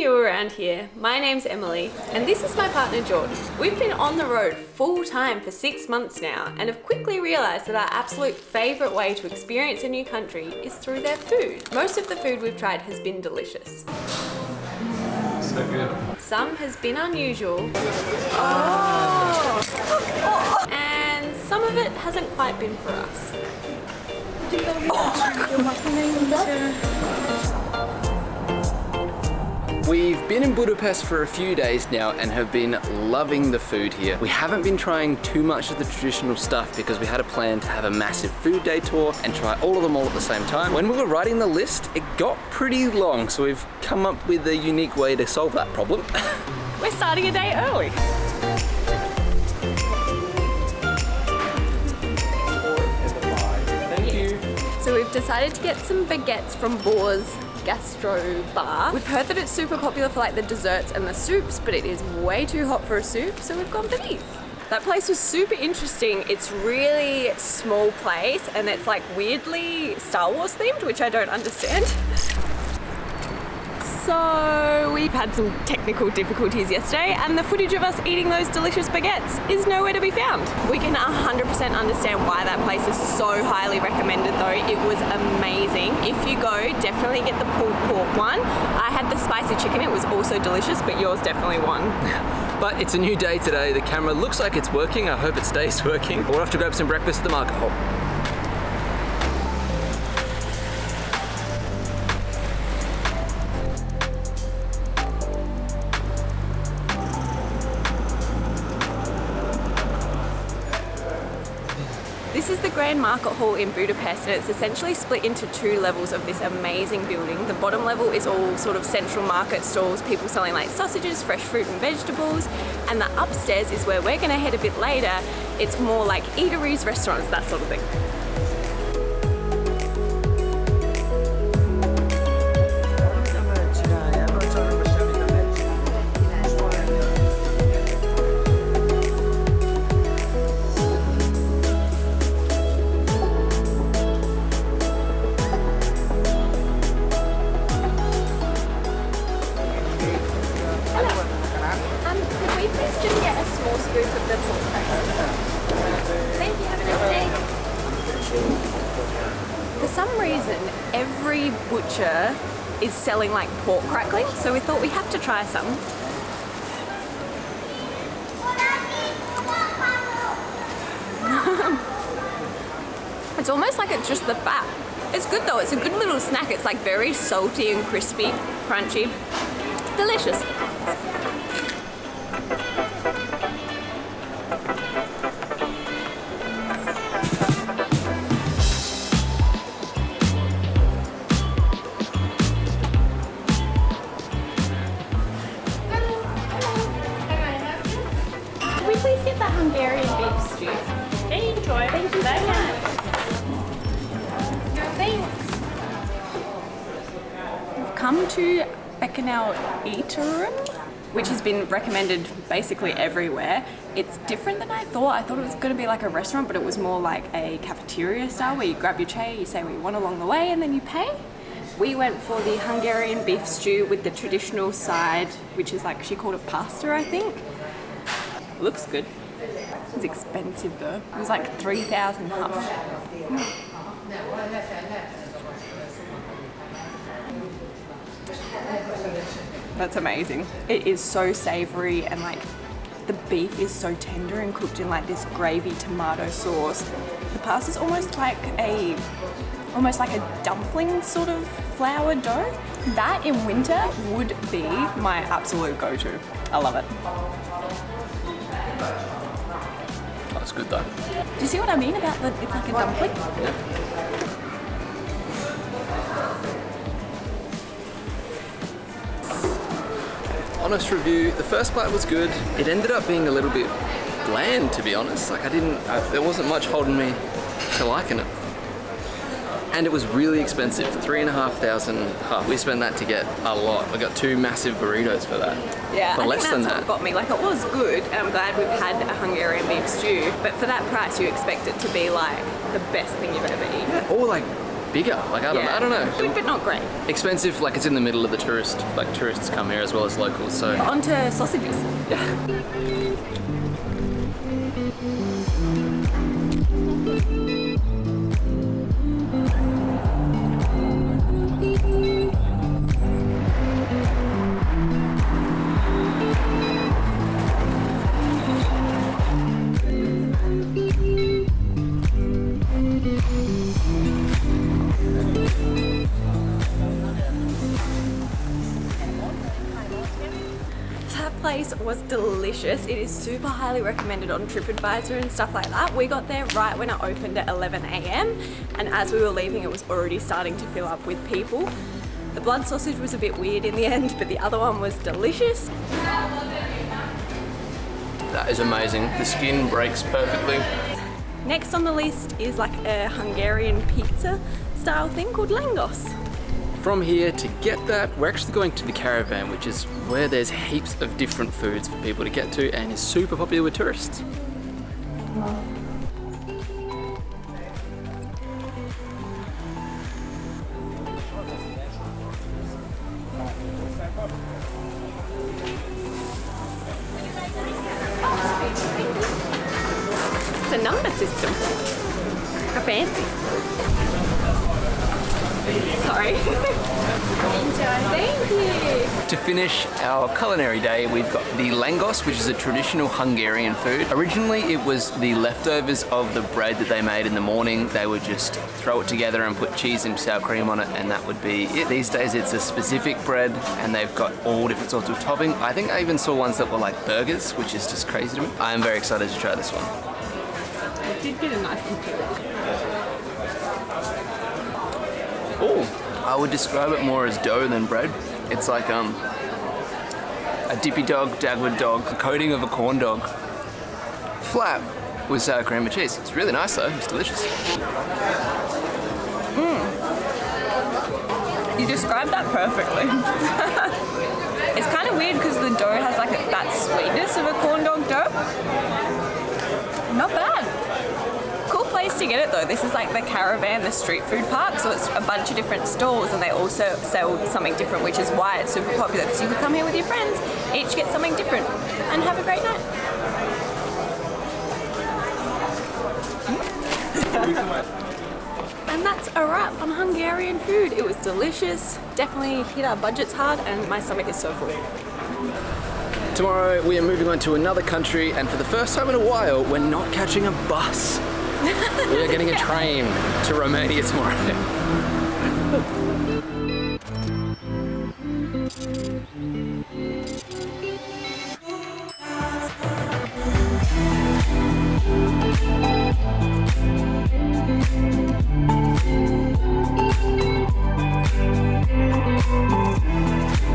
you around here. My name's Emily and this is my partner Jordan. We've been on the road full time for 6 months now and have quickly realised that our absolute favourite way to experience a new country is through their food. Most of the food we've tried has been delicious. So good. Some has been unusual. And some of it hasn't quite been for us. We've been in Budapest for a few days now and have been loving the food here. We haven't been trying too much of the traditional stuff because we had a plan to have a massive food day tour and try all of them all at the same time. When we were writing the list, it got pretty long, so we've come up with a unique way to solve that problem. We're starting a day early. Thank you. So we've decided to get some baguettes from Bors GasztroBar. We've heard that it's super popular for like the desserts and the soups, but it is way too hot for a soup, so we've gone for these. That place was super interesting. It's really small place and it's like weirdly Star Wars themed, which I don't understand. So we've had some technical difficulties yesterday and the footage of us eating those delicious baguettes is nowhere to be found. We can 100% understand why that place is so highly recommended though. It was amazing. If you go, definitely get the pulled pork one. I had the spicy chicken, it was also delicious, but yours definitely won. But it's a new day today. The camera looks like it's working. I hope it stays working. We'll have to grab some breakfast at the market hall. This is the Grand Market Hall in Budapest and it's essentially split into 2 levels of this amazing building. The bottom level is all sort of central market stalls, people selling like sausages, fresh fruit and vegetables, and the upstairs is where we're going to head a bit later. It's more like eateries, restaurants, that sort of thing. For some reason, every butcher is selling like pork crackling, so we thought we have to try some. It's almost like it's just the fat. It's good though, it's a good little snack. It's like very salty and crispy, crunchy, delicious. Please get the Hungarian beef stew. Enjoy. Thank you so much. Thanks. We've come to Fakanal Etteram, which has been recommended basically everywhere. It's different than I thought. I thought it was going to be like a restaurant, but it was more like a cafeteria style where you grab your tray, you say what you want along the way, and then you pay. We went for the Hungarian beef stew with the traditional side, which is like, she called it pasta, I think. Looks good. It's expensive though. It was like 3,000 huff. That's amazing. It is so savoury and like the beef is so tender and cooked in like this gravy tomato sauce. The pasta's almost like a dumpling sort of flour dough. That in winter would be my absolute go-to. I love it. That's good though. Do you see what I mean about the, it's like a dumpling? Yeah. Honest review, the first bite was good. It ended up being a little bit bland, to be honest. Like there wasn't much holding me to liking it. And it was really expensive, 3,500 huff. We spent that to get a lot. We got 2 massive burritos for that. Yeah, but less than that. What got me. Like it was good, and I'm glad we've had a Hungarian beef stew. But for that price, you expect it to be like the best thing you've ever eaten. Or like bigger. Like I don't know. Good but not great. Expensive, like it's in the middle of the tourists come here as well as locals, so. On to sausages. Place was delicious. It is super highly recommended on TripAdvisor and stuff like that. We got there right when it opened at 11 a.m. and as we were leaving it was already starting to fill up with people. The blood sausage was a bit weird in the end, but the other one was delicious. That is amazing. The skin breaks perfectly. Next on the list is like a Hungarian pizza style thing called Langos. From here, to get that, we're actually going to the Caravan, which is where there's heaps of different foods for people to get to and is super popular with tourists. It's a number system. How fancy. Sorry. Thank you. To finish our culinary day, we've got the Langos, which is a traditional Hungarian food. Originally, it was the leftovers of the bread that they made in the morning. They would just throw it together and put cheese and sour cream on it, and that would be it. These days, it's a specific bread, and they've got all different sorts of topping. I think I even saw ones that were like burgers, which is just crazy to me. I am very excited to try this one. I did get a nice one too. Oh, I would describe it more as dough than bread. It's like a dippy dog, dagwood dog, a coating of a corn dog. Flat with sour cream and cheese. It's really nice though, it's delicious. You described that perfectly. It's kind of weird because the dough has like that sweetness of a corn dog dough. Not bad. Cool place to get it though. This is like the Caravan, the street food park, so it's a bunch of different stalls and they also sell something different, which is why it's super popular, because you could come here with your friends, each get something different and have a great night. And that's a wrap on Hungarian food. It was delicious, definitely hit our budgets hard, and my stomach is so full. Tomorrow we are moving on to another country, and for the first time in a while, we're not catching a bus. We are getting a train to Romania tomorrow.